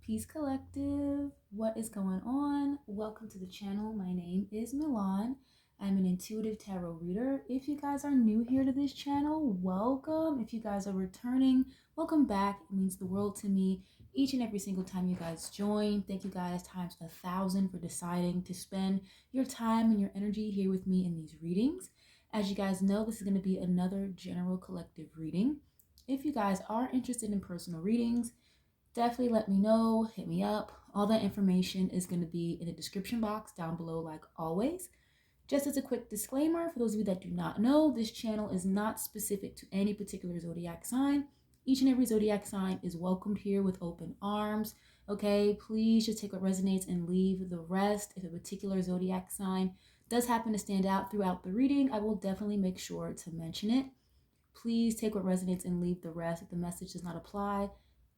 Peace Collective. What is going on? Welcome to the channel. My name is Milan. I'm an intuitive tarot reader. If you guys are new here to this channel, welcome. If you guys are returning, welcome back. It means the world to me each and every single time you guys join. Thank you guys times 1,000 for deciding to spend your time and your energy here with me in these readings. As you guys know, this is going to be another general collective reading. If you guys are interested in personal readings, definitely let me know, hit me up. All that information is going to be in the description box down below, like always. Just as a quick disclaimer, for those of you that do not know, this channel is not specific to any particular zodiac sign. Each and every zodiac sign is welcomed here with open arms. Okay, please just take what resonates and leave the rest. If a particular zodiac sign does happen to stand out throughout the reading, I will definitely make sure to mention it. Please take what resonates and leave the rest. If the message does not apply,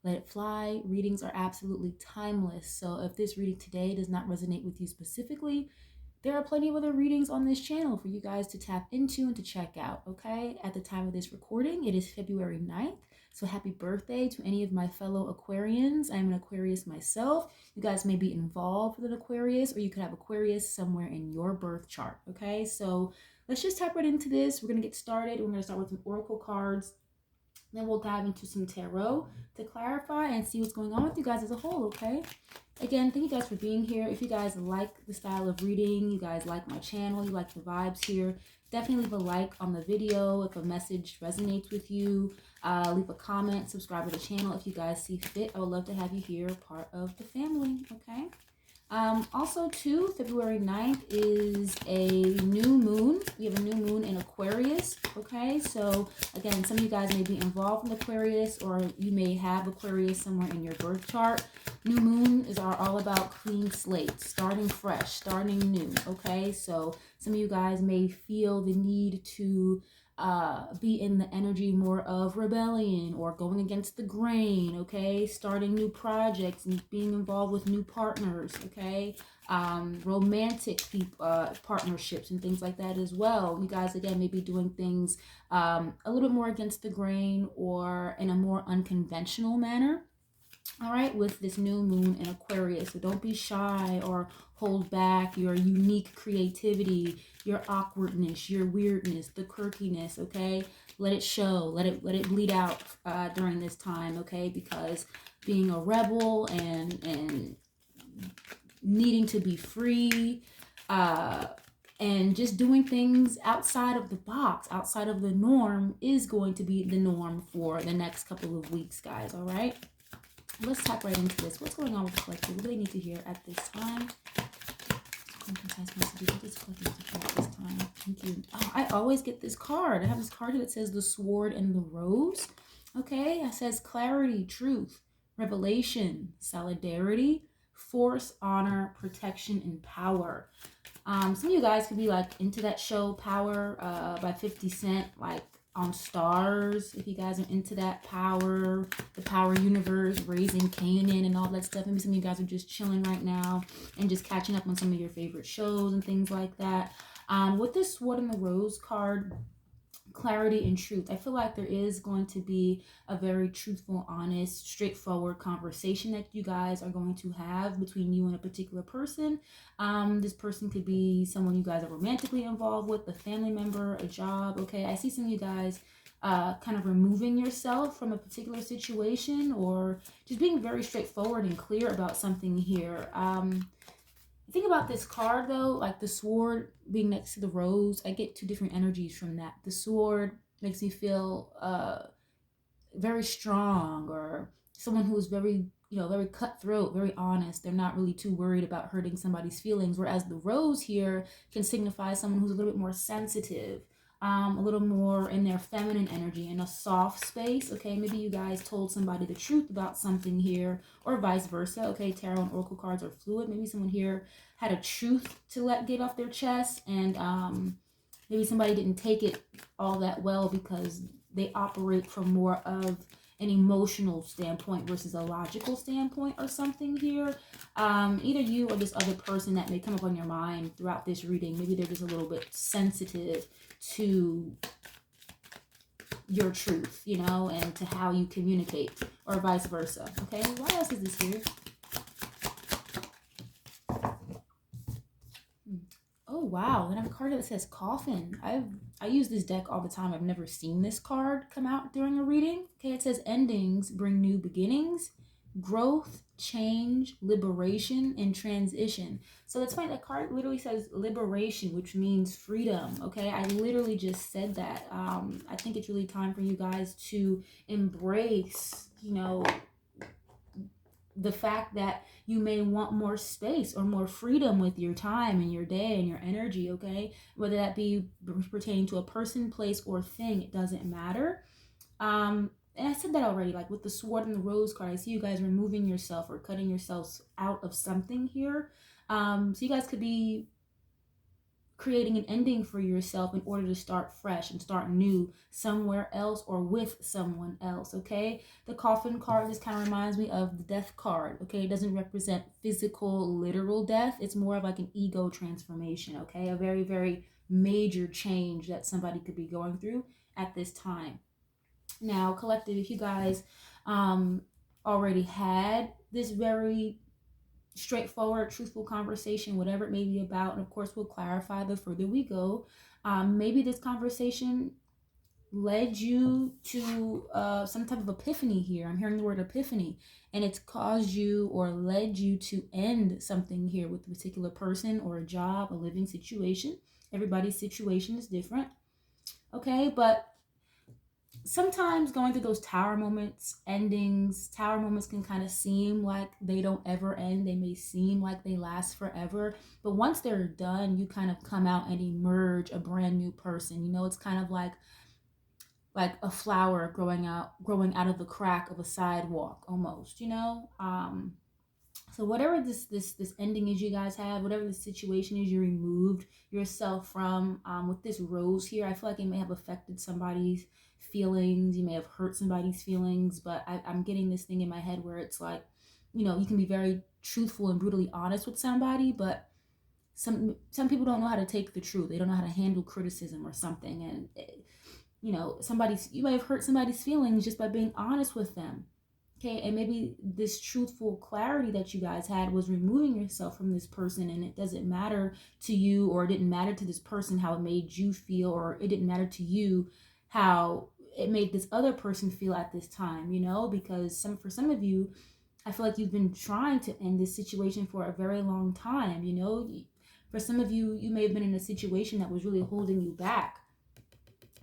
let it fly. Readings are absolutely timeless. So if this reading today does not resonate with you specifically, there are plenty of other readings on this channel for you guys to tap into and to check out, okay? At the time of this recording, it is February 9th. So happy birthday to any of my fellow Aquarians. I'm an Aquarius myself. You guys may be involved with an Aquarius, or you could have Aquarius somewhere in your birth chart, okay? So let's just tap right into this. We're going to get started. We're going to start with some oracle cards. Then we'll dive into some tarot to clarify and see what's going on with you guys as a whole, okay? Again, thank you guys for being here. If you guys like the style of reading, you guys like my channel, you like the vibes here, definitely leave a like on the video. If a message resonates with you, leave a comment, subscribe to the channel if you guys see fit. I would love to have you here, part of the family, okay? Also too, February 9th is a new moon. We have a new moon in Aquarius, okay? So again, some of you guys may be involved in Aquarius, or you may have Aquarius somewhere in your birth chart. New moon is all about clean slate, starting fresh, starting new, okay? So some of you guys may feel the need to be in the energy more of rebellion or going against the grain, okay? Starting new projects and being involved with new partners, okay? Romantic partnerships and things like that as well. You guys, again, may be doing things a little bit more against the grain or in a more unconventional manner. All right, with this new moon in Aquarius. So don't be shy or hold back your unique creativity, your awkwardness, your weirdness, the quirkiness, okay? Let it show, let it bleed out during this time, okay? Because being a rebel and needing to be free, and just doing things outside of the box, outside of the norm, is going to be the norm for the next couple of weeks, guys, all right? Let's tap right into this. What's going on with the collective? What do they need to hear at this time? Thank you. Oh, I always get this card. I have this card that says the sword and the rose. Okay, it says clarity, truth, revelation, solidarity, force, honor, protection, and power. Some of you guys could be like into that show Power by 50 Cent, like on Stars. If you guys are into that Power, the Power universe, Raising Kanan and all that stuff. Maybe some of you guys are just chilling right now and just catching up on some of your favorite shows and things like that. With this Sword and the Rose card, clarity and truth, I feel like there is going to be a very truthful, honest, straightforward conversation that you guys are going to have between you and a particular person. This person could be someone you guys are romantically involved with, a family member, a job, okay? I see some of you guys kind of removing yourself from a particular situation, or just being very straightforward and clear about something here. Think about this card though, like the sword being next to the rose. I get two different energies from that. The sword makes me feel very strong, or someone who is very, very cutthroat, very honest. They're not really too worried about hurting somebody's feelings. Whereas the rose here can signify someone who's a little bit more sensitive, a little more in their feminine energy, in a soft space, okay? Maybe you guys told somebody the truth about something here, or vice versa, okay? Tarot and oracle cards are fluid. Maybe someone here had a truth to get off their chest, and maybe somebody didn't take it all that well because they operate from more of an emotional standpoint versus a logical standpoint or something here. Either you or this other person that may come up on your mind throughout this reading, maybe they're just a little bit sensitive to your truth, and to how you communicate, or vice versa, okay? Why else is this here? wow. Then I have a card that says coffin. I use this deck all the time. I've never seen this card come out during a reading. Okay, it says endings bring new beginnings, growth, change, liberation, and transition. So that's funny. That card literally says liberation, which means freedom. Okay, I literally just said that. I think it's really time for you guys to embrace, the fact that you may want more space or more freedom with your time and your day and your energy, okay? Whether that be pertaining to a person, place, or thing, it doesn't matter. And I said that already, like with the sword and the rose card, I see you guys removing yourself or cutting yourselves out of something here. So you guys could be creating an ending for yourself in order to start fresh and start new somewhere else or with someone else, okay? The coffin card, this kind of reminds me of the death card, okay? It doesn't represent physical, literal death. It's more of like an ego transformation, okay? A very, very major change that somebody could be going through at this time. Now, collective, if you guys already had this very straightforward, truthful conversation, whatever it may be about. And of course, we'll clarify the further we go. Maybe this conversation led you to some type of epiphany here. I'm hearing the word epiphany, and it's caused you or led you to end something here with a particular person or a job, a living situation. Everybody's situation is different. Okay, but sometimes going through those tower moments, tower moments can kind of seem like they don't ever end. They may seem like they last forever, but once they're done, you kind of come out and emerge a brand new person. It's kind of like a flower growing out of the crack of a sidewalk almost. So whatever this ending is you guys have, whatever the situation is you removed yourself from, with this rose here, I feel like it may have affected somebody's feelings. You may have hurt somebody's feelings, but I'm getting this thing in my head where it's like, you can be very truthful and brutally honest with somebody, but some people don't know how to take the truth. They don't know how to handle criticism or something. And, you may have hurt somebody's feelings just by being honest with them. Okay, and maybe this truthful clarity that you guys had was removing yourself from this person, and it doesn't matter to you, or it didn't matter to this person how it made you feel, or it didn't matter to you how it made this other person feel at this time, because for some of you, I feel like you've been trying to end this situation for a very long time. For some of you, you may have been in a situation that was really holding you back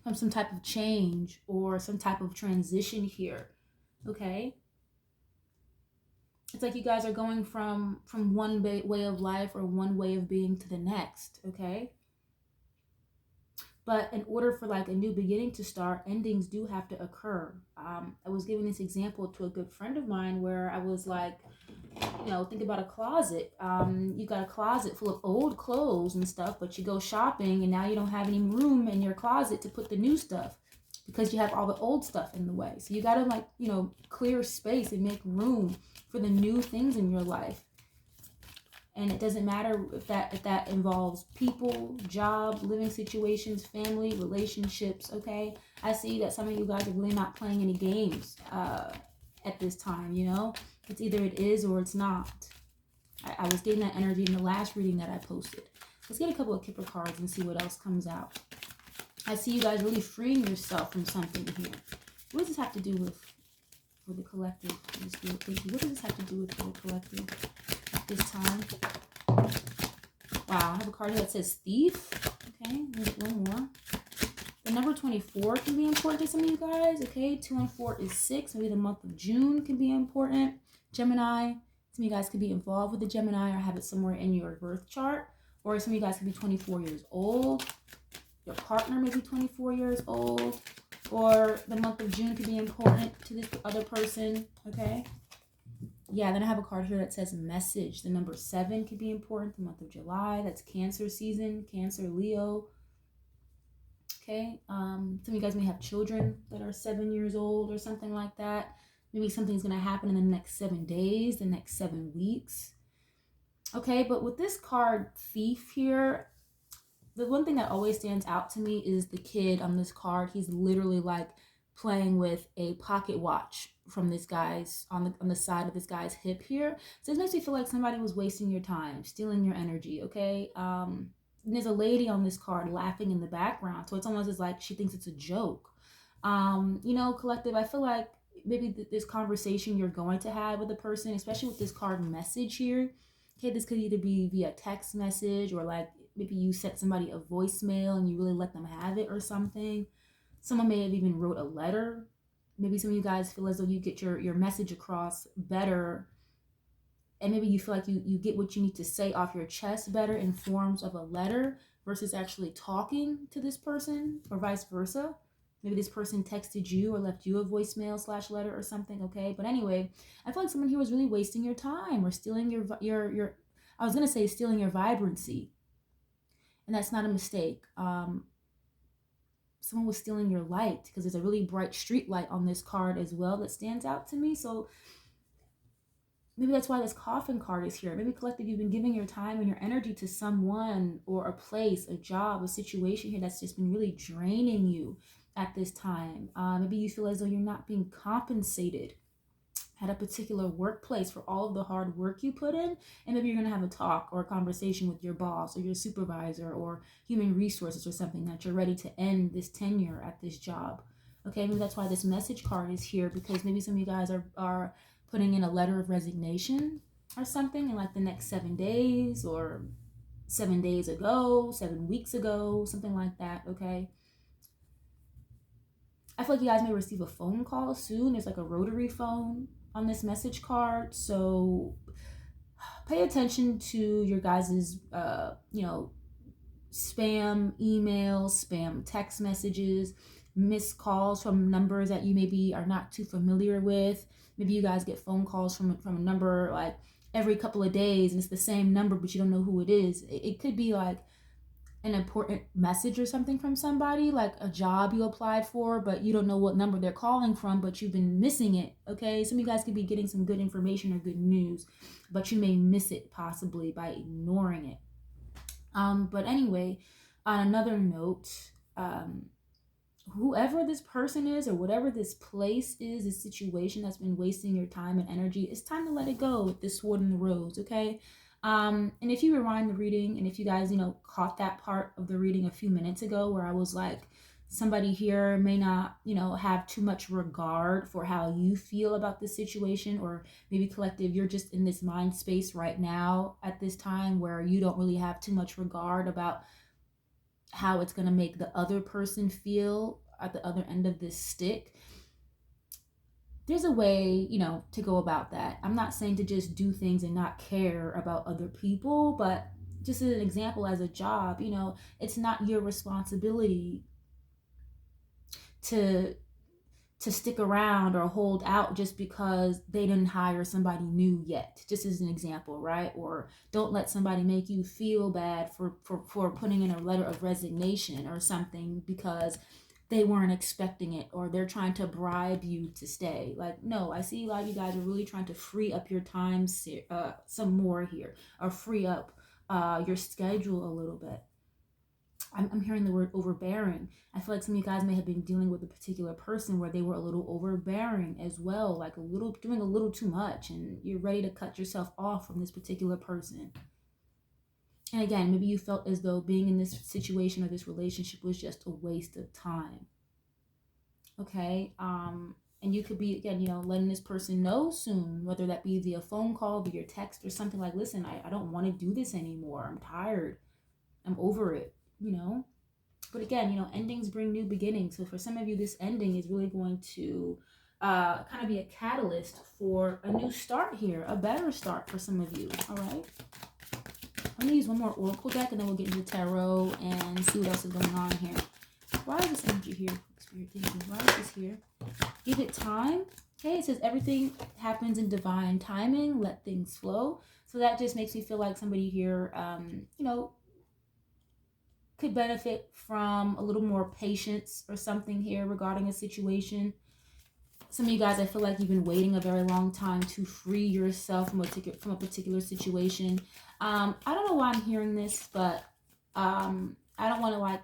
from some type of change or some type of transition here. Okay, it's like you guys are going from one way of life or one way of being to the next. Okay, but in order for like a new beginning to start, endings do have to occur. I was giving this example to a good friend of mine where I was like, think about a closet. You got a closet full of old clothes and stuff, but you go shopping and now you don't have any room in your closet to put the new stuff because you have all the old stuff in the way. So you got to clear space and make room for the new things in your life. And it doesn't matter if that involves people, job, living situations, family, relationships, okay? I see that some of you guys are really not playing any games at this time, It's either it is or it's not. I was getting that energy in the last reading that I posted. Let's get a couple of Kipper cards and see what else comes out. I see you guys really freeing yourself from something here. What does this have to do with for the collective? What does this have to do with for the collective at this time? Wow, I have a card here that says thief. Okay, let's get one more. The number 24 can be important to some of you guys. Okay, 2 and 4 is 6. Maybe the month of June can be important. Gemini, some of you guys could be involved with the Gemini or have it somewhere in your birth chart. Or some of you guys could be 24 years old. Your partner may be 24 years old. Or the month of June could be important to this other person. Okay. Yeah, then I have a card here that says message. The number 7 could be important. The month of July. That's Cancer season. Cancer, Leo. Okay. Some of you guys may have children that are 7 years old or something like that. Maybe something's going to happen in the next 7 days, the next 7 weeks. Okay, but with this card, thief here, the one thing that always stands out to me is the kid on this card. He's literally like playing with a pocket watch from this guy's on the side of this guy's hip here. So it makes me feel like somebody was wasting your time, stealing your energy. Okay, there's a lady on this card laughing in the background. So it's almost as like she thinks it's a joke. You know, collective, I feel like maybe this conversation you're going to have with a person, especially with this card message here. Okay, this could either be via text message, or like maybe you sent somebody a voicemail and you really let them have it or something. Someone may have even wrote a letter. Maybe some of you guys feel as though you get your message across better, and maybe you feel like you get what you need to say off your chest better in forms of a letter versus actually talking to this person, or vice versa. Maybe this person texted you or left you a voicemail / letter or something. Okay, but anyway, I feel like someone here was really wasting your time or stealing your I was gonna say stealing your vibrancy, and that's not a mistake. Someone was stealing your light, because there's a really bright street light on this card as well that stands out to me. So maybe that's why this coffin card is here. Maybe collective, you've been giving your time and your energy to someone or a place, a job, a situation here that's just been really draining you at this time. Maybe you feel as though you're not being compensated at a particular workplace for all of the hard work you put in. And maybe you're going to have a talk or a conversation with your boss or your supervisor or human resources or something, that you're ready to end this tenure at this job. Okay, maybe that's why this message card is here, because maybe some of you guys are putting in a letter of resignation or something in like the next 7 days, or 7 days ago, 7 weeks ago, something like that. Okay, I feel like you guys may receive a phone call soon. There's like a rotary phone on this message card, so pay attention to your guys's spam emails, spam text messages, missed calls from numbers that you maybe are not too familiar with. Maybe you guys get phone calls from a number like every couple of days, and it's the same number, but you don't know who it is. It could be like an important message or something from somebody, like a job you applied for, but you don't know what number they're calling from, but you've been missing it. Okay, some of you guys could be getting some good information or good news, but you may miss it possibly by ignoring it. But anyway, on another note, whoever this person is or whatever this place is, this situation that's been wasting your time and energy, it's time to let it go with this sword and the rose. Okay, and if you rewind the reading, and if you guys caught that part of the reading a few minutes ago where I was like, somebody here may not have too much regard for how you feel about this situation, or maybe collective, you're just in this mind space right now at this time where you don't really have too much regard about how it's going to make the other person feel at the other end of this stick. There's a way, to go about that. I'm not saying to just do things and not care about other people, but just as an example, as a job, it's not your responsibility to stick around or hold out just because they didn't hire somebody new yet, just as an example, right? Or don't let somebody make you feel bad for putting in a letter of resignation or something because they weren't expecting it, or they're trying to bribe you to stay. Like, no, I see a lot of you guys are really trying to free up your time some more here, or free up your schedule a little bit. I'm hearing the word overbearing. I feel like some of you guys may have been dealing with a particular person where they were a little overbearing as well, like doing a little too much, and you're ready to cut yourself off from this particular person. And again, maybe you felt as though being in this situation or this relationship was just a waste of time. Okay, and you could be, again, letting this person know soon, whether that be via phone call, via text, or something like, listen, I don't want to do this anymore. I'm tired. I'm over it. But again, endings bring new beginnings. So for some of you, this ending is really going to kind of be a catalyst for a new start here, a better start for some of you. All right, I'm gonna use one more oracle deck, and then we'll get into tarot and see what else is going on here. Why is this energy here? Spirit, thank you. Why is this here? Give it time. Okay, it says everything happens in divine timing. Let things flow. So that just makes me feel like somebody here, could benefit from a little more patience or something here regarding a situation. Some of you guys, I feel like you've been waiting a very long time to free yourself from a particular situation. I don't know why I'm hearing this, but I don't want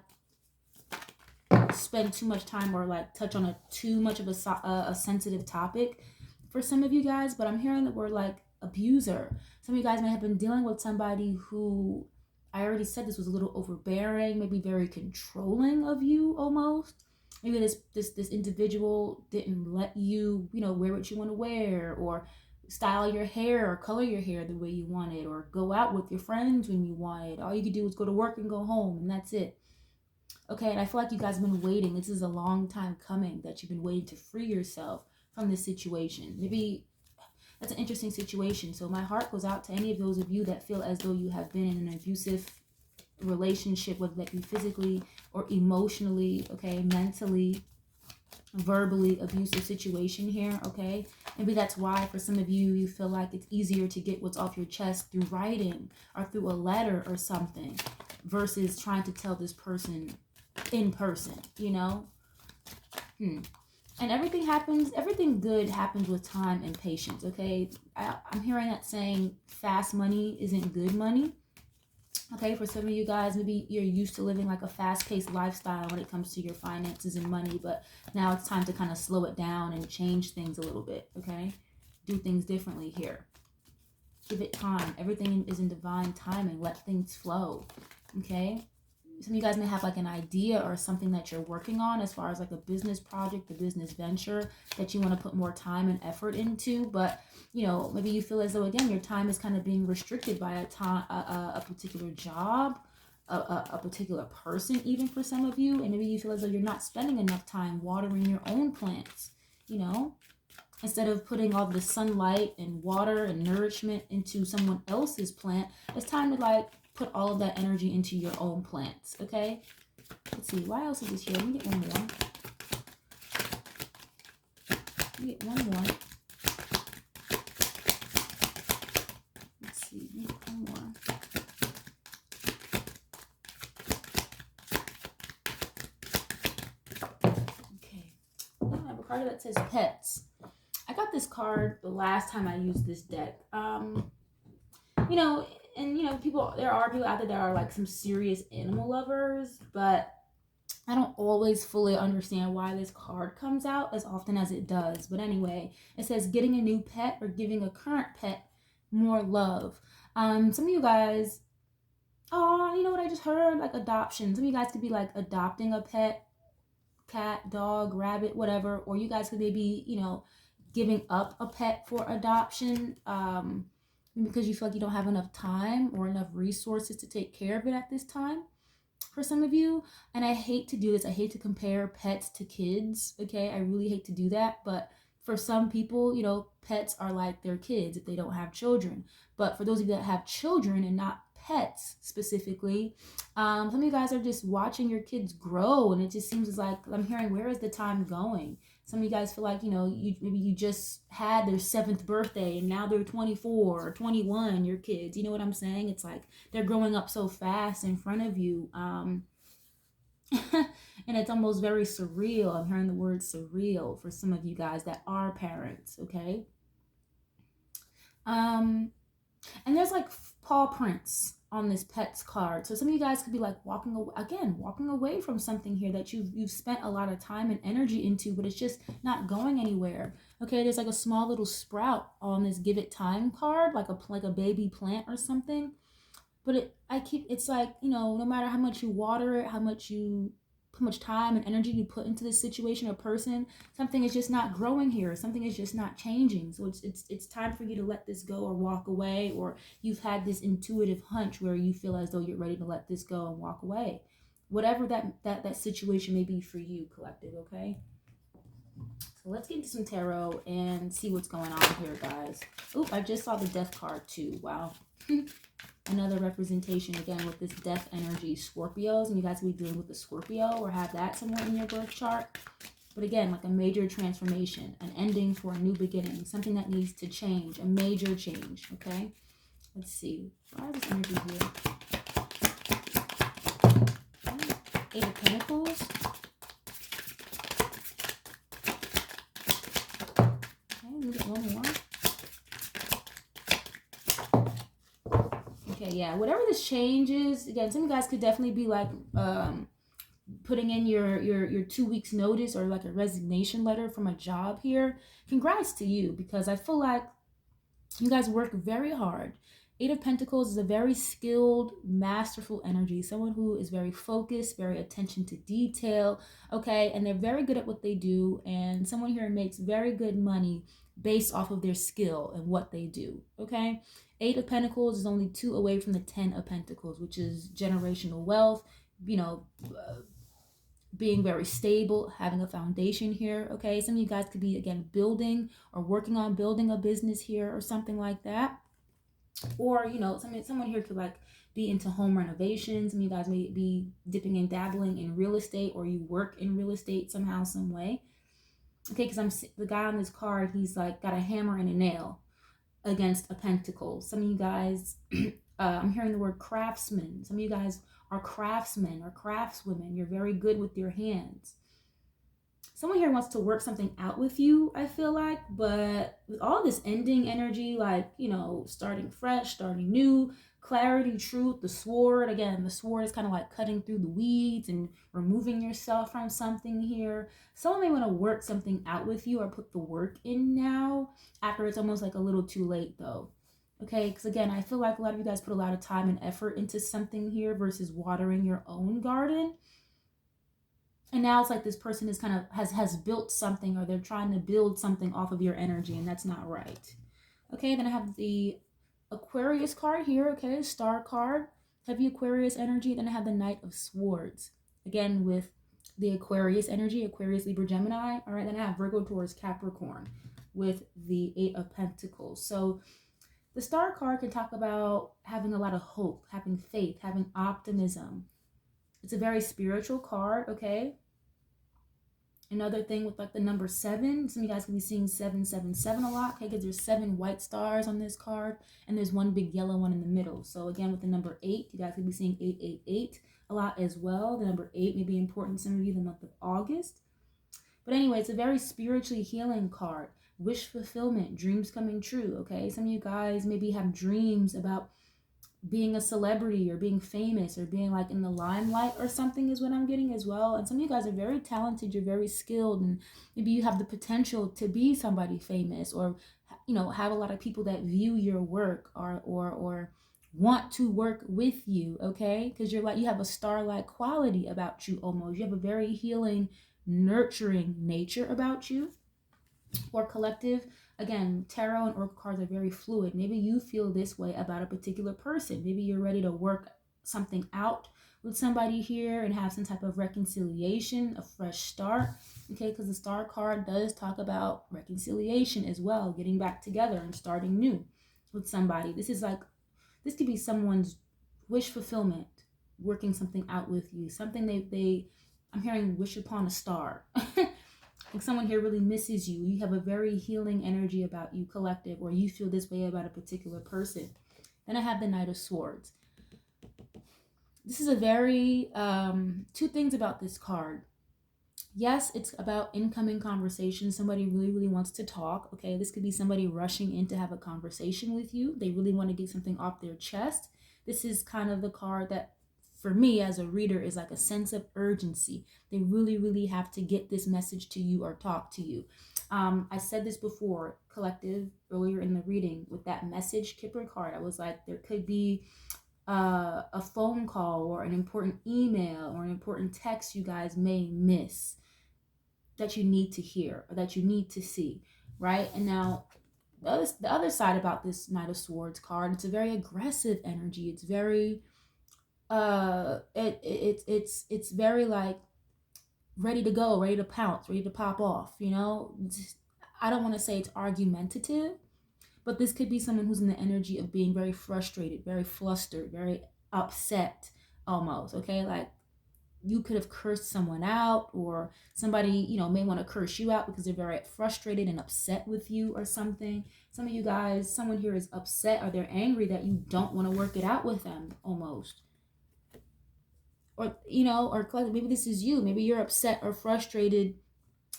to spend too much time or touch on too much of a sensitive topic for some of you guys, but I'm hearing the word abuser. Some of you guys may have been dealing with somebody who I already said this was a little overbearing, maybe very controlling of you almost. Maybe this individual didn't let you, wear what you want to wear, or style your hair or color your hair the way you wanted, or go out with your friends when you wanted. All you could do was go to work and go home, and that's it. Okay, and I feel like you guys have been waiting. This is a long time coming that you've been waiting to free yourself from this situation. Maybe that's an interesting situation. So my heart goes out to any of those of you that feel as though you have been in an abusive relationship, whether that be physically or emotionally, okay, mentally, verbally abusive situation here, okay? Maybe that's why for some of you, you feel like it's easier to get what's off your chest through writing or through a letter or something versus trying to tell this person in person, And everything good happens with time and patience, okay? I'm hearing that saying fast money isn't good money. Okay, for some of you guys, maybe you're used to living like a fast-paced lifestyle when it comes to your finances and money, but now it's time to kind of slow it down and change things a little bit, okay? Do things differently here. Give it time. Everything is in divine timing. Let things flow, okay? Some of you guys may have like an idea or something that you're working on as far as like a business project, a business venture that you want to put more time and effort into, but maybe you feel as though, again, your time is kind of being restricted by a particular job, a particular person, even for some of you. And maybe you feel as though you're not spending enough time watering your own plants, instead of putting all the sunlight and water and nourishment into someone else's plant. It's time to put all of that energy into your own plants, okay? Let's see, why else is this here? Let me get one more. Let's see, let me get one more. Okay, I have a card that says pets. I got this card the last time I used this deck. There are people out there that are like some serious animal lovers, but I don't always fully understand why this card comes out as often as it does. But anyway, it says getting a new pet or giving a current pet more love. Some of you guys, you know what I just heard? Like adoption. Some of you guys could be like adopting a pet, cat, dog, rabbit, whatever. Or you guys could maybe, giving up a pet for adoption. Because you feel like you don't have enough time or enough resources to take care of it at this time for some of you. And I hate to do this. I hate to compare pets to kids, okay? I really hate to do that. But for some people, pets are like their kids if they don't have children. But for those of you that have children and not pets specifically, some of you guys are just watching your kids grow, and it just seems like I'm hearing, where is the time going? Some of you guys feel like, maybe you just had their 7th birthday and now they're 24 or 21, your kids. You know what I'm saying? It's like they're growing up so fast in front of you. And it's almost very surreal. I'm hearing the word surreal for some of you guys that are parents, okay? And there's like paw prints on this pet's card. So some of you guys could be like walking away from something here that you've spent a lot of time and energy into, but it's just not going anywhere. Okay, there's like a small little sprout on this give it time card, like a baby plant or something. But it's like, no matter how much you water it, how much time and energy you put into this situation or person, something is just not growing here. Something is just not changing. So it's time for you to let this go or walk away, or you've had this intuitive hunch where you feel as though you're ready to let this go and walk away. Whatever that situation may be for you, collective, okay? So let's get into some tarot and see what's going on here, guys. Oh, I just saw the death card too. Wow. Another representation again with this death energy, Scorpios, and you guys will be dealing with the Scorpio or have that somewhere in your birth chart. But again, like a major transformation, an ending for a new beginning, something that needs to change, a major change, okay? Let's see. Why is this energy here? Okay. 8 of Pentacles. Okay, let me get one more. Okay, yeah, whatever this change is, again, some of you guys could definitely be like putting in your 2 weeks notice or like a resignation letter from a job here. Congrats to you, because I feel like you guys work very hard Eight of Pentacles is a very skilled, masterful energy. Someone who is very focused, very attention to detail, okay? And they're very good at what they do. And someone here makes very good money based off of their skill and what they do, okay? Eight of Pentacles is only 2 away from the 10 of Pentacles, which is generational wealth, you know, being very stable, having a foundation here, okay? Some of you guys could be, again, building or working on building a business here or something like that. Or, you know, someone here could like be into home renovations. Some of you guys may be dipping and dabbling in real estate, or you work in real estate somehow, some way. Okay, because the guy on this card, he's like got a hammer and a nail against a pentacle. Some of you guys, I'm hearing the word craftsman. Some of you guys are craftsmen or craftswomen. You're very good with your hands. Someone here wants to work something out with you, I feel like, but with all this ending energy, like, you know, starting fresh, starting new, clarity, truth, the sword. Again, the sword is kind of like cutting through the weeds and removing yourself from something here. Someone may want to work something out with you or put the work in now after it's almost like a little too late though. Okay, because again, I feel like a lot of you guys put a lot of time and effort into something here versus watering your own garden. And now it's like this person is kind of has built something, or they're trying to build something off of your energy, and that's not right. Okay, then I have the Aquarius card here, okay, star card, heavy Aquarius energy. Then I have the Knight of Swords, again with the Aquarius energy, Aquarius, Libra, Gemini. All right, then I have Virgo, Taurus, Capricorn with the Eight of Pentacles. So the star card can talk about having a lot of hope, having faith, having optimism. It's a very spiritual card, okay? Another thing with like the number 7, some of you guys can be seeing 777 a lot, okay, because there's 7 white stars on this card, and there's one big yellow one in the middle. So again, with the number 8, you guys can be seeing 888 a lot as well. The number 8 may be important to some of you the month of August. But anyway, it's a very spiritually healing card. Wish fulfillment, dreams coming true, okay? Some of you guys maybe have dreams about being a celebrity or being famous or being like in the limelight or something is what I'm getting as well. And some of you guys are very talented, you're very skilled, and maybe you have the potential to be somebody famous, or, you know, have a lot of people that view your work or want to work with you, okay? Because you're like, you have a star-like quality about you almost. You have a very healing, nurturing nature about you. Or collective, again, tarot and oracle cards are very fluid. Maybe you feel this way about a particular person. Maybe you're ready to work something out with somebody here and have some type of reconciliation, a fresh start, okay? Because the star card does talk about reconciliation as well, getting back together and starting new with somebody. This could be someone's wish fulfillment, working something out with you, something I'm hearing wish upon a star. Like someone here really misses you. You have a very healing energy about you, collective, or you feel this way about a particular person. Then I have the Knight of Swords. This is a very, 2 things about this card. Yes, it's about incoming conversation. Somebody really, really wants to talk. Okay, this could be somebody rushing in to have a conversation with you. They really want to get something off their chest. This is kind of the card that, for me as a reader, is like a sense of urgency. They really, really have to get this message to you or talk to you. I said this before, collective, earlier in the reading with that message Kipper card. I was like, there could be a phone call or an important email or an important text you guys may miss that you need to hear or that you need to see, right? And now the other side about this Knight of Swords card, it's a very aggressive energy. It's very it's very like ready to go, ready to pounce, ready to pop off, you know? I don't want to say it's argumentative, but this could be someone who's in the energy of being very frustrated, very flustered, very upset almost, okay? Like you could have cursed someone out, or somebody, you know, may want to curse you out because they're very frustrated and upset with you or something. Some of you guys, someone here is upset or they're angry that you don't want to work it out with them almost. Or, you know, or maybe this is you. Maybe you're upset or frustrated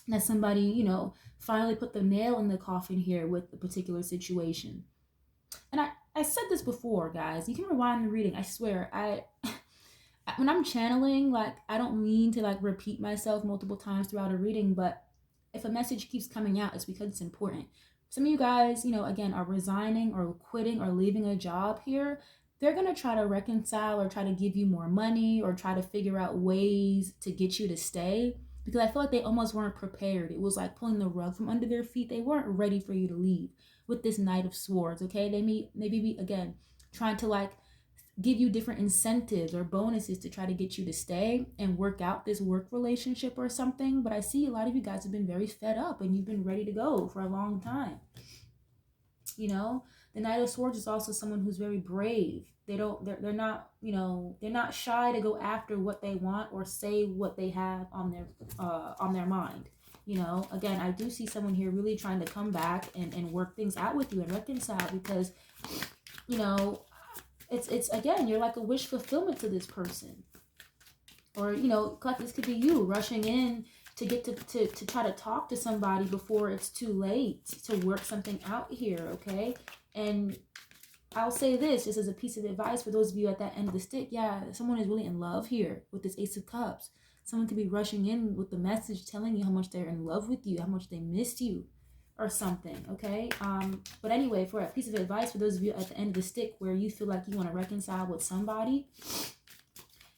that somebody, you know, finally put the nail in the coffin here with a particular situation. And I said this before, guys. You can rewind the reading. I swear, when I'm channeling, like, I don't mean to like repeat myself multiple times throughout a reading, but if a message keeps coming out, it's because it's important. Some of you guys, again, are resigning or quitting or leaving a job here. They're going to try to reconcile or try to give you more money or try to figure out ways to get you to stay, because I feel like they almost weren't prepared. It was like pulling the rug from under their feet. They weren't ready for you to leave with this Knight of Swords, okay? They may maybe be, again, trying to like give you different incentives or bonuses to try to get you to stay and work out this work relationship or something. But I see a lot of you guys have been very fed up and you've been ready to go for a long time. The Knight of Swords is also someone who's very brave. They're not, they're not shy to go after what they want or say what they have on their mind. Again, I do see someone here really trying to come back and work things out with you and reconcile, because it's again, you're like a wish fulfillment to this person. Or this could be you rushing in to get to try to talk to somebody before it's too late to work something out here, okay? And I'll say this just as a piece of advice for those of you at that end of the stick. Yeah, someone is really in love here with this Ace of Cups. Someone could be rushing in with the message telling you how much they're in love with you, how much they miss you or something, okay? But anyway, for a piece of advice for those of you at the end of the stick where you feel like you want to reconcile with somebody,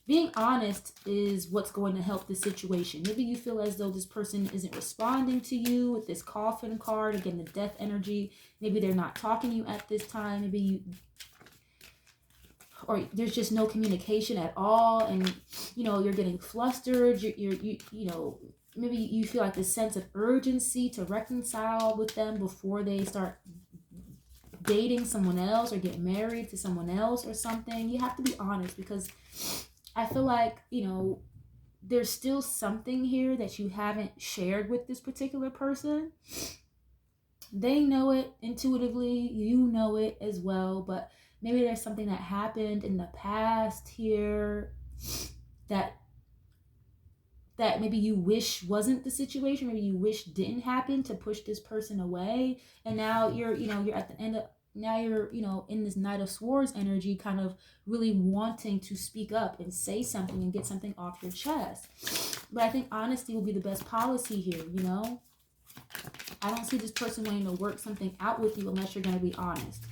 being honest is what's going to help the situation. Maybe you feel as though this person isn't responding to you with this coffin card, again, the death energy. Maybe they're not talking to you at this time. Maybe or there's just no communication at all, and you're getting flustered. Maybe you feel like this sense of urgency to reconcile with them before they start dating someone else or get married to someone else or something. You have to be honest, because I feel like, there's still something here that you haven't shared with this particular person. They know it intuitively, you know it as well, but maybe there's something that happened in the past here that maybe you wish wasn't the situation, maybe you wish didn't happen to push this person away. And now you're at the end of, now you're, in this Knight of Swords energy, kind of really wanting to speak up and say something and get something off your chest. But I think honesty will be the best policy here, I don't see this person wanting to work something out with you unless you're going to be honest.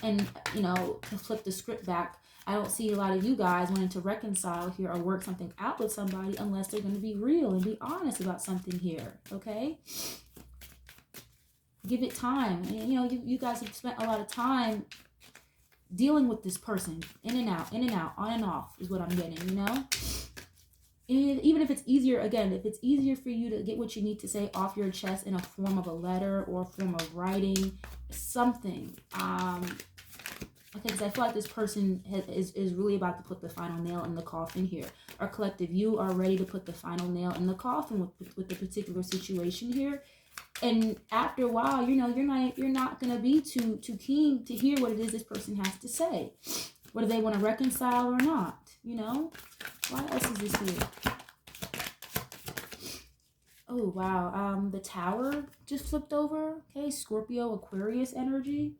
And, to flip the script back, I don't see a lot of you guys wanting to reconcile here or work something out with somebody unless they're going to be real and be honest about something here, okay? Give it time. And, you guys have spent a lot of time dealing with this person, in and out, on and off is what I'm getting, Even if it's easier, again, if it's easier for you to get what you need to say off your chest in a form of a letter or a form of writing, something. Okay, because I feel like this person is really about to put the final nail in the coffin here. Or collective, you are ready to put the final nail in the coffin with the particular situation here. And after a while, you're not gonna be too keen to hear what it is this person has to say, whether they want to reconcile or not. Why else is this here? Oh wow, the Tower just flipped over. Okay, Scorpio, Aquarius energy.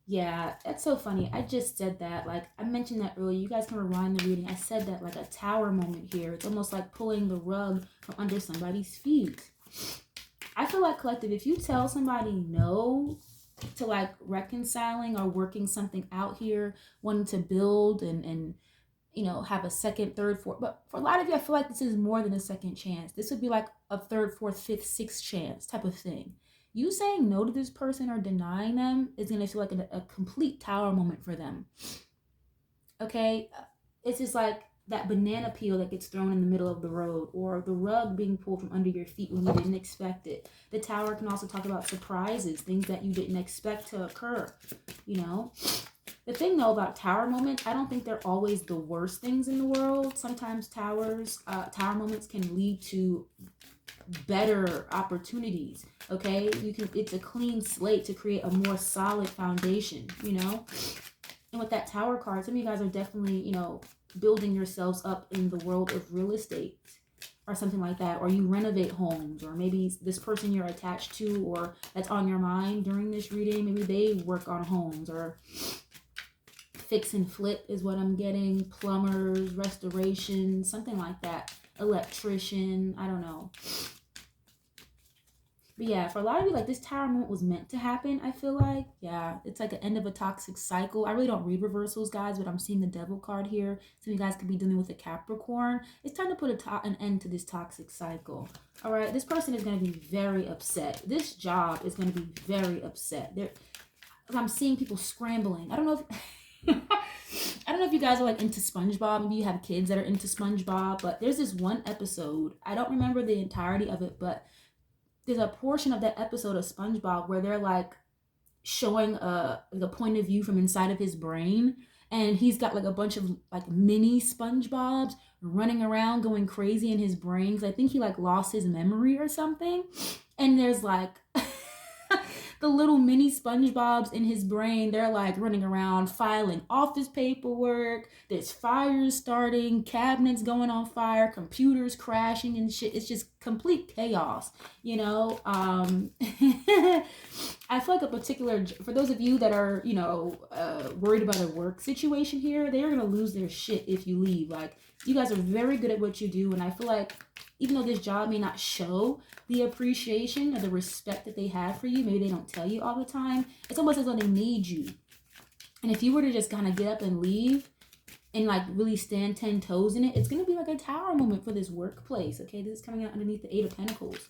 Yeah, that's so funny. I just said that. Like, I mentioned that earlier. You guys can rewind the reading. I said that, like, a tower moment here. It's almost like pulling the rug from under somebody's feet. I feel like, collective, if you tell somebody no to, like, reconciling or working something out here, wanting to build and have a second, third, fourth. But for a lot of you, I feel like this is more than a second chance. This would be like a third, fourth, fifth, sixth chance type of thing. You saying no to this person or denying them is going to feel like a complete tower moment for them. Okay? It's just like that banana peel that gets thrown in the middle of the road, or the rug being pulled from under your feet when you didn't expect it. The Tower can also talk about surprises, things that you didn't expect to occur, The thing, though, about tower moments, I don't think they're always the worst things in the world. Sometimes tower moments can lead to better opportunities, okay? It's a clean slate to create a more solid foundation, And with that Tower card, some of you guys are definitely, building yourselves up in the world of real estate or something like that, or you renovate homes, or maybe this person you're attached to or that's on your mind during this reading, maybe they work on homes, or fix and flip is what I'm getting, plumbers, restoration, something like that, electrician, I don't know. But yeah, for a lot of you, like this tower moment was meant to happen, I feel like. Yeah, it's like an end of a toxic cycle. I really don't read reversals, guys, but I'm seeing the devil card here. So you guys could be dealing with a Capricorn. It's time to put an end to this toxic cycle. All right, this person is going to be very upset. This job is going to be very upset. I'm seeing people scrambling. I don't know if... I don't know if you guys are like into SpongeBob. Maybe you have kids that are into SpongeBob, but there's this one episode. I don't remember the entirety of it, but there's a portion of that episode of SpongeBob where they're like showing the point of view from inside of his brain, and he's got like a bunch of like mini SpongeBobs running around going crazy in his brain. 'Cause I think he like lost his memory or something, and there's like the little mini SpongeBobs in his brain. They're like running around filing office paperwork. There's fires starting, cabinets going on fire, computers crashing and shit. It's just complete chaos, you know. I feel like a particular, for those of you that are, you know, worried about a work situation here, they're gonna lose their shit if you leave. Like, you guys are very good at what you do, and I feel like even though this job may not show the appreciation or the respect that they have for you, maybe they don't tell you all the time, it's almost as though they need you. And if you were to just kind of get up and leave and like really stand 10 toes in it, it's going to be like a tower moment for this workplace. Okay, this is coming out underneath the 8 of Pentacles.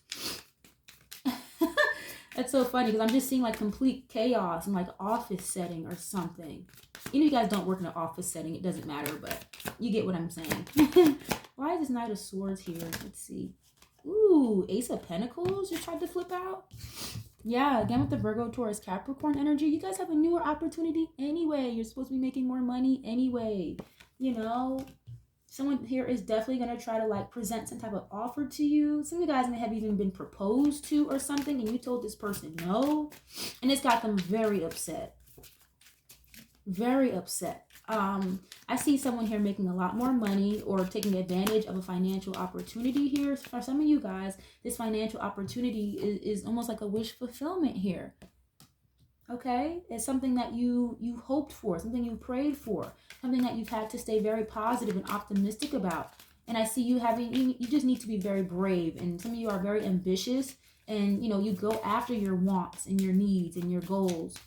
That's so funny because I'm just seeing like complete chaos in like office setting or something. You know, you guys don't work in an office setting, it doesn't matter, but you get what I'm saying. Why is this Knight of Swords here? Let's see. Ooh, Ace of Pentacles just tried to flip out. Yeah, again with the Virgo, Taurus, Capricorn energy, you guys have a newer opportunity anyway. You're supposed to be making more money anyway. You know, someone here is definitely going to try to like present some type of offer to you. Some of you guys may have even been proposed to or something, and you told this person no, and it's got them very upset. Very upset. I see someone here making a lot more money or taking advantage of a financial opportunity here. For some of you guys, this financial opportunity is almost like a wish fulfillment here. Okay, it's something that you hoped for, something you prayed for, something that you've had to stay very positive and optimistic about. And I see you having, you just need to be very brave. And some of you are very ambitious, and you know, you go after your wants and your needs and your goals.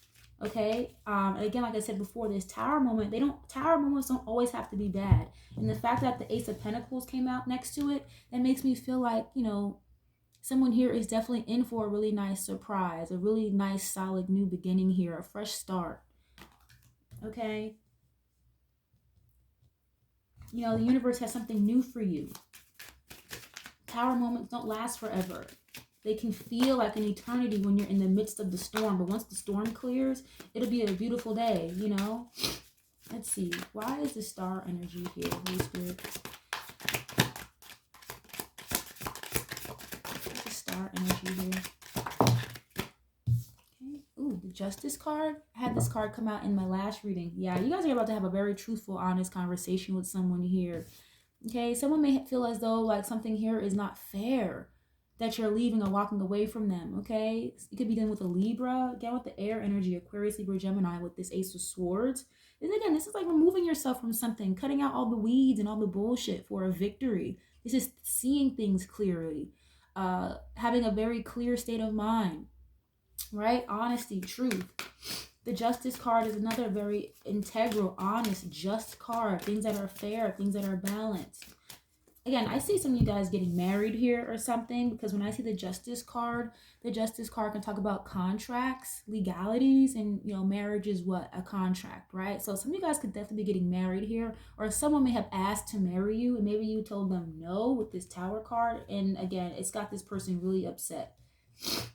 Okay, again, like I said before, this tower moment, tower moments don't always have to be bad. And the fact that the Ace of Pentacles came out next to it, that makes me feel like, you know, someone here is definitely in for a really nice surprise, a really nice, solid new beginning here, a fresh start. Okay, you know, the universe has something new for you. Tower moments don't last forever. They can feel like an eternity when you're in the midst of the storm. But once the storm clears, it'll be a beautiful day, you know? Let's see. Why is the star energy here, Holy Spirit? What's the star energy here? Okay. Ooh, the Justice card. I had this card come out in my last reading. Yeah, you guys are about to have a very truthful, honest conversation with someone here. Okay, someone may feel as though like something here is not fair, that you're leaving or walking away from them. Okay, you could be dealing with a Libra, again with the air energy, Aquarius, Libra, Gemini, with this Ace of Swords. And again, this is like removing yourself from something, cutting out all the weeds and all the bullshit for a victory. This is seeing things clearly, having a very clear state of mind, right? Honesty, truth. The Justice card is another very integral, honest, just card. Things that are fair, things that are balanced. Again, I see some of you guys getting married here or something, because when I see the Justice card can talk about contracts, legalities, and, you know, marriage is what? A contract, right? So some of you guys could definitely be getting married here, or someone may have asked to marry you, and maybe you told them no with this Tower card, and again, it's got this person really upset. Some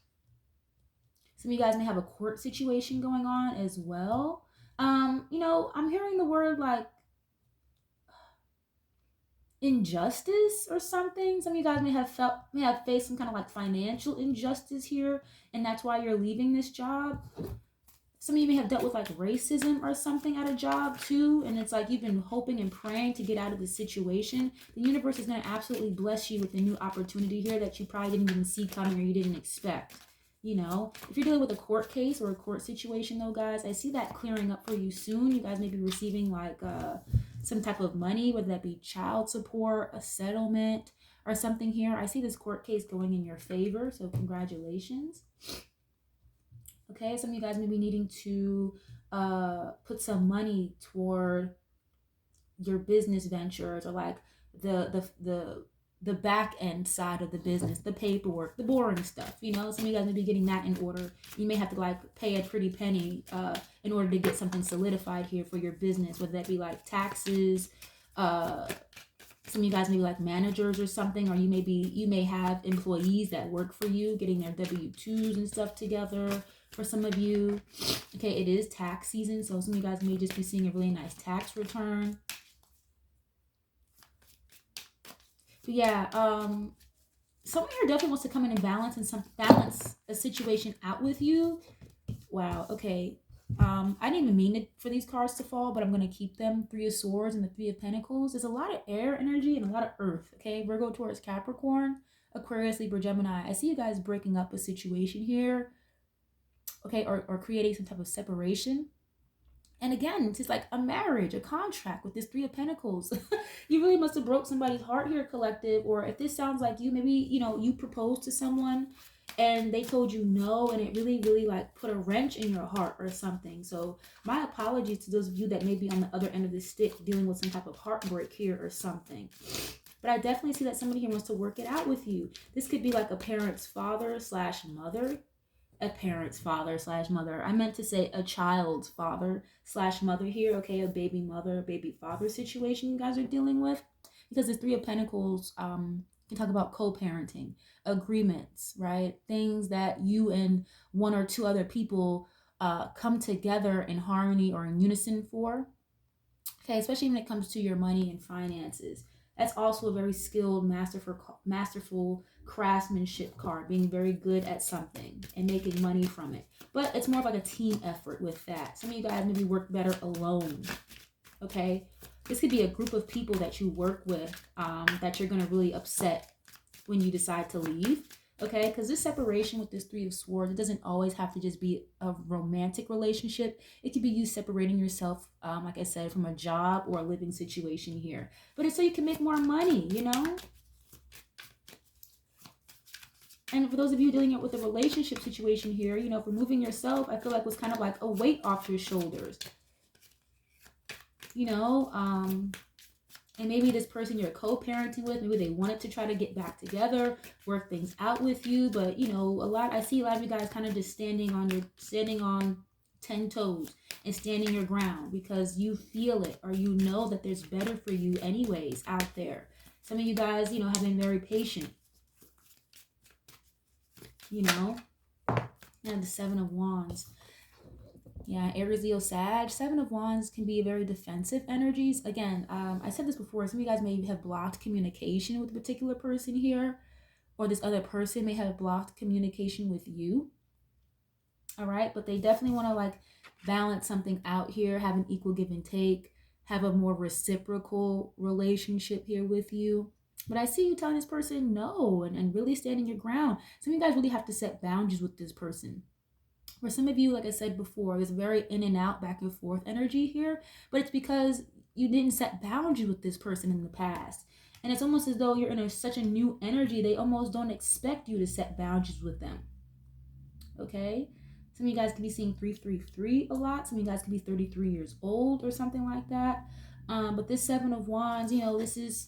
of you guys may have a court situation going on as well. You know, I'm hearing the word like injustice or something. Some of you guys may have faced some kind of like financial injustice here, and that's why you're leaving this job. Some of you may have dealt with like racism or something at a job too, and it's like you've been hoping and praying to get out of the situation. The universe is going to absolutely bless you with a new opportunity here that you probably didn't even see coming or you didn't expect. You know, if you're dealing with a court case or a court situation though, guys, I see that clearing up for you soon. You guys may be receiving like some type of money, whether that be child support, a settlement, or something here. I see this court case going in your favor, so congratulations. Okay, some of you guys may be needing to put some money toward your business ventures, or like the back end side of the business, the paperwork, the boring stuff. You know, some of you guys may be getting that in order. You may have to like pay a pretty penny in order to get something solidified here for your business, whether that be like taxes. Some of you guys may be like managers or something, or you may have employees that work for you, getting their W-2s and stuff together. For some of you, okay, it is tax season, so some of you guys may just be seeing a really nice tax return. But yeah, someone here definitely wants to come in and balance a situation out with you. Wow, okay. I didn't even mean it for these cards to fall, but I'm going to keep them. 3 of Swords and the 3 of Pentacles. There's a lot of air energy and a lot of earth, okay? Virgo, Taurus, Capricorn, Aquarius, Libra, Gemini. I see you guys breaking up a situation here, okay, or creating some type of separation. And again, it's just like a marriage, a contract with this 3 of Pentacles. You really must have broke somebody's heart here, collective. Or if this sounds like you, maybe, you know, you proposed to someone and they told you no, and it really like put a wrench in your heart or something. So my apologies to those of you that may be on the other end of the stick dealing with some type of heartbreak here or something. But I definitely see that somebody here wants to work it out with you. This could be like a parent's father / mother. A parent's father / mother. I meant to say a child's father / mother here, okay? A baby mother, baby father situation you guys are dealing with. Because the 3 of Pentacles can talk about co-parenting, agreements, right? Things that you and 1 or 2 other people come together in harmony or in unison for. Okay, especially when it comes to your money and finances. That's also a very skilled, masterful craftsmanship card, being very good at something and making money from it. But it's more of like a team effort with that. Some of you guys maybe work better alone, okay? This could be a group of people that you work with that you're going to really upset when you decide to leave, okay? Because this separation with this 3 of Swords, it doesn't always have to just be a romantic relationship. It could be you separating yourself, like I said, from a job or a living situation here. But it's so you can make more money, you know? And for those of you dealing with a relationship situation here, you know, removing yourself, I feel like was kind of like a weight off your shoulders. You know, and maybe this person you're co-parenting with, maybe they wanted to try to get back together, work things out with you. But, you know, I see a lot of you guys kind of just standing on 10 toes and standing your ground because you feel it, or you know that there's better for you anyways out there. Some of you guys, you know, have been very patient. You know, and the 7 of Wands. Yeah, Aries, Leo, Sag. 7 of Wands can be very defensive energies. Again, I said this before. Some of you guys may have blocked communication with a particular person here, or this other person may have blocked communication with you. All right, but they definitely want to like balance something out here, have an equal give and take, have a more reciprocal relationship here with you. But I see you telling this person no and really standing your ground. Some of you guys really have to set boundaries with this person. For some of you, like I said before, there's very in and out, back and forth energy here. But it's because you didn't set boundaries with this person in the past. And it's almost as though you're in such a new energy, they almost don't expect you to set boundaries with them. Okay? Some of you guys could be seeing 333 a lot. Some of you guys could be 33 years old or something like that. But this 7 of Wands, you know, this is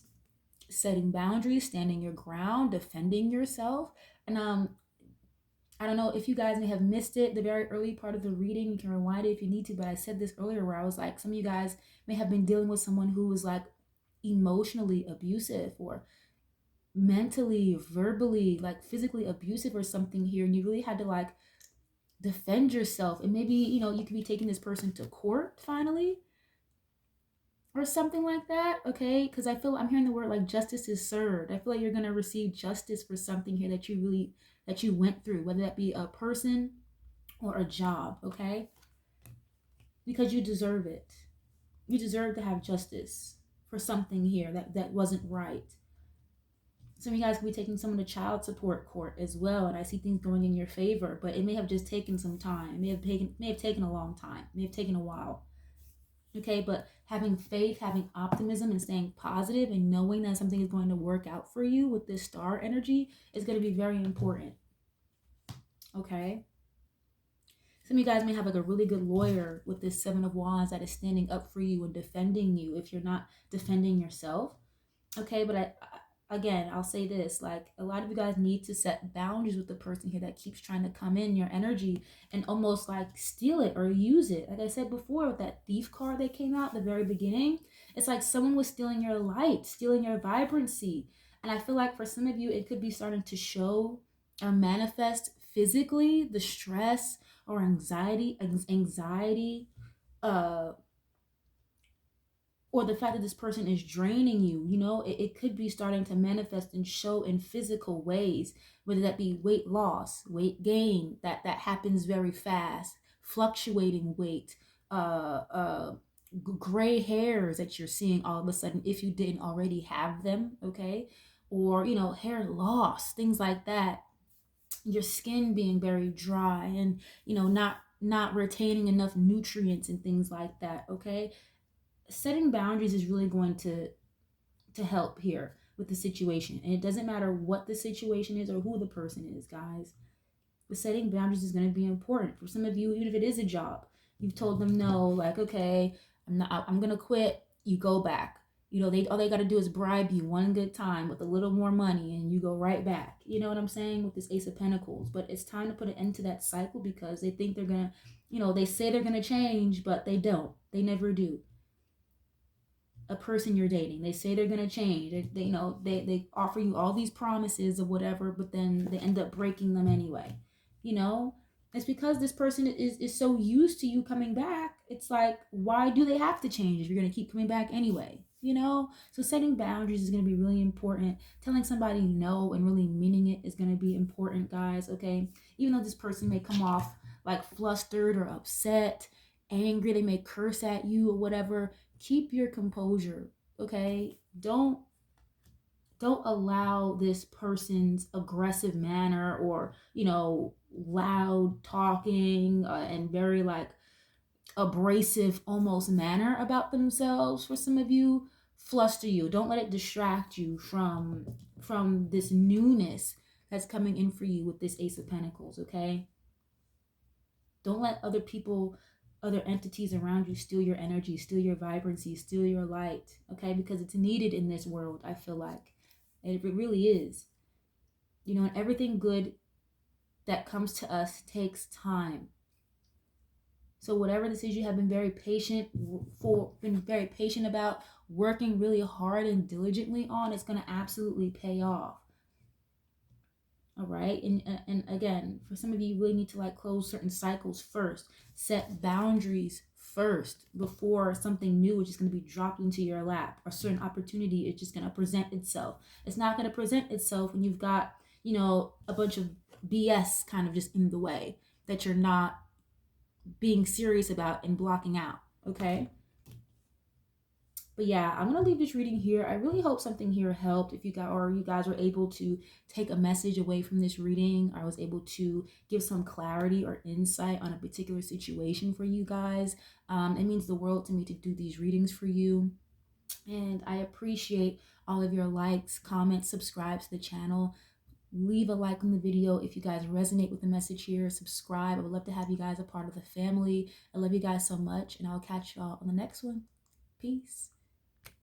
setting boundaries, standing your ground, defending yourself. And I don't know if you guys may have missed it, the very early part of the reading. You can rewind it if you need to, but I said this earlier where I was like, some of you guys may have been dealing with someone who was like emotionally abusive, or mentally, verbally, like physically abusive or something here. And you really had to like defend yourself. And maybe, you know, you could be taking this person to court finally, or something like that, okay? Because I'm hearing the word like justice is served. I feel like you're going to receive justice for something here that you went through, whether that be a person or a job, okay? Because you deserve it. You deserve to have justice for something here that wasn't right. Some of you guys could be taking someone to child support court as well, and I see things going in your favor, but it may have just taken some time. It may have taken a long time. It may have taken a while. Okay, but having faith, having optimism, and staying positive and knowing that something is going to work out for you with this star energy is going to be very important. Okay. Some of you guys may have like a really good lawyer with this Seven of Wands that is standing up for you and defending you if you're not defending yourself. Okay, but again, I'll say this, like a lot of you guys need to set boundaries with the person here that keeps trying to come in your energy and almost like steal it or use it. Like I said before with that thief card that came out at the very beginning, it's like someone was stealing your light, stealing your vibrancy. And I feel like for some of you, it could be starting to show or manifest physically, the stress or anxiety, uh or the fact that this person is draining you, you know, it could be starting to manifest and show in physical ways, whether that be weight loss, weight gain, that happens very fast, fluctuating weight, gray hairs that you're seeing all of a sudden if you didn't already have them, okay? Or, you know, hair loss, things like that. Your skin being very dry and, you know, not retaining enough nutrients and things like that, okay? Setting boundaries is really going to help here with the situation. And it doesn't matter what the situation is or who the person is, guys. But setting boundaries is going to be important. For some of you, even if it is a job, you've told them no, like, okay, I'm going to quit. You go back. You know, all they got to do is bribe you one good time with a little more money and you go right back. You know what I'm saying? With this Ace of Pentacles. But it's time to put an end to that cycle because they think they're going to, you know, they say they're going to change, but they don't. They never do. A person you're dating, they say they're going to change, they you know, they offer you all these promises of whatever, but then they end up breaking them anyway. You know, it's because this person is so used to you coming back. It's like, why do they have to change if you're going to keep coming back anyway? You know, so setting boundaries is going to be really important. Telling somebody no and really meaning it is going to be important, guys. Okay, even though this person may come off like flustered or upset, angry, they may curse at you or whatever, keep your composure. Okay, don't allow this person's aggressive manner or, you know, loud talking, and very like abrasive almost manner about themselves for some of you fluster you. Don't let it distract you from this newness that's coming in for you with this Ace of Pentacles. Okay, don't let other people, other entities around you steal your energy, steal your vibrancy, steal your light, okay? Because it's needed in this world, I feel like. It really is. You know, and everything good that comes to us takes time. So whatever this is you have been very patient for, been very patient about, working really hard and diligently on, it's going to absolutely pay off. All right. And again, for some of you, you really need to like close certain cycles first, set boundaries first before something new is just going to be dropped into your lap, or certain opportunity is just going to present itself. It's not going to present itself when you've got, you know, a bunch of BS kind of just in the way that you're not being serious about and blocking out. Okay. But yeah, I'm gonna leave this reading here. I really hope something here helped. If you guys were able to take a message away from this reading, I was able to give some clarity or insight on a particular situation for you guys. It means the world to me to do these readings for you. And I appreciate all of your likes, comments, subscribe to the channel. Leave a like on the video if you guys resonate with the message here. Subscribe. I would love to have you guys a part of the family. I love you guys so much, and I'll catch y'all on the next one. Peace.